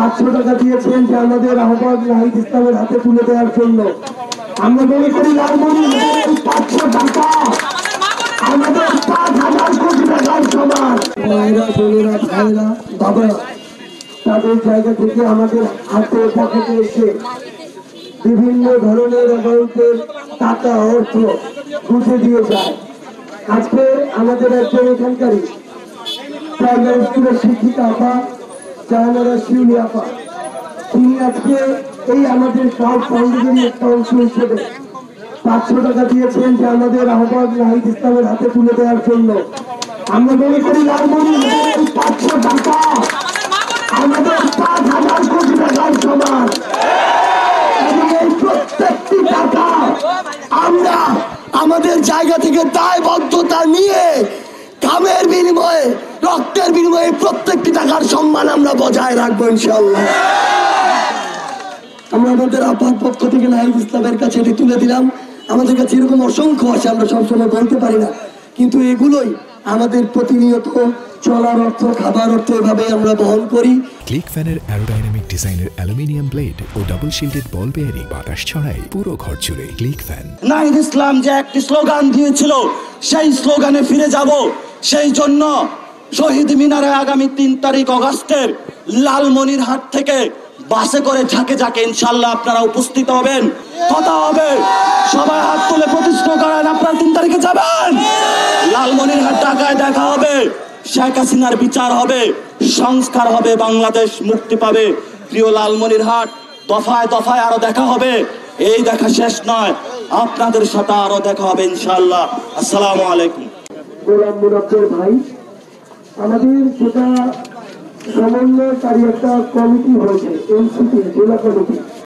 500 টাকা দিয়েছেন যে আমাদের আহ্বায়ক নাহিদ ইসলামের হাতে তুলে দেওয়ার জন্য। আমরা মনে করি লালমনিরহাটের 500 টাকা আমাদের 5,000 কোটি টাকার সমান। ভাইরা বোনেরা ভাইরা বাবারা তাদের জায়গা থেকে আমাদের হাতে পকেটে এসে বিভিন্ন ধরনের অ্যামাউন্টের টাকা অর্থ বুঝে দিয়ে যায়। আজকে আমাদের একজন এখানকারই প্রাইমারি স্কুলের শিক্ষিকা আপা জাহানারা শিউলি আপা, তিনি আজকে এই আমাদের ক্রাউড ফান্ডিংয়ের একটা অংশ হিসেবে 500 টাকা দিয়েছেন যে আমাদের আহ্বায়ক নাহিদ ইসলামের হাতে তুলে দেওয়ার জন্য। আমরা মনে করি লালমনিরহাটের 500 টাকা আমাদের 5,000 কোটি টাকার সমান। এবং এই প্রত্যেকটি টাকা আমরা আমাদের জায়গা থেকে দায়বদ্ধতা নিয়ে কামের বিনিময়ে রক্তের বিনিময়ে প্রত্যেকটি টাকার সম্মান আমরা বজায় রাখবো ইনশাআল্লাহ। আমরা আমাদের আপার পক্ষ থেকে নাহিদ ইসলামের কাছে এটি তুলে দিলাম। আমাদের কাছে এরকম অসংখ্য আছে, আমরা সবসময় বলতে পারি না, কিন্তু এগুলোই আমাদের প্রতিনিয়ত চলার অর্থ, খাবার অর্থ এভাবে আমরা বহন করি। ক্লিক ফ্যানের অ্যারোডাইনামিক ডিজাইনের aluminium blade O double shielded বল বেয়ারিং বাতাস ছড়ায় পুরো ঘর জুড়ে। Click fan. নাহিদ ইসলাম যে একটি স্লোগান দিয়েছিল, সেই স্লোগানে ফিরে যাব। সেই জন্য শহীদ মিনারে আগামী 3 তারিখ অগাস্টের লালমনিরহাট থেকে বাসে করে ঝাঁকে ঝাঁকে ইনশাল্লাহ আপনারা উপস্থিত হবেন, কথা হবে। সবাই হাত তুলে প্রতিষ্ঠা করেন আপনারা 3 তারিখে যাবেন। লালমনিরহাট ঢাকায় দেখা হবে, শেখ হাসিনার বিচার হবে, সংস্কার হবে, বাংলাদেশ মুক্তি পাবে। প্রিয় লালমনিরহাট, দফায় দফায় আরো দেখা হবে। এই দেখা শেষ নয়, আপনাদের সাথে আরো দেখা হবে ইনশাআল্লাহ। আসসালামু আলাইকুম। গোলাম মুরাব্বের ভাই, আমাদের সেটা সমন্বয়কারী একটা কমিটি হয়েছে, এনসিপি জেলা কমিটি।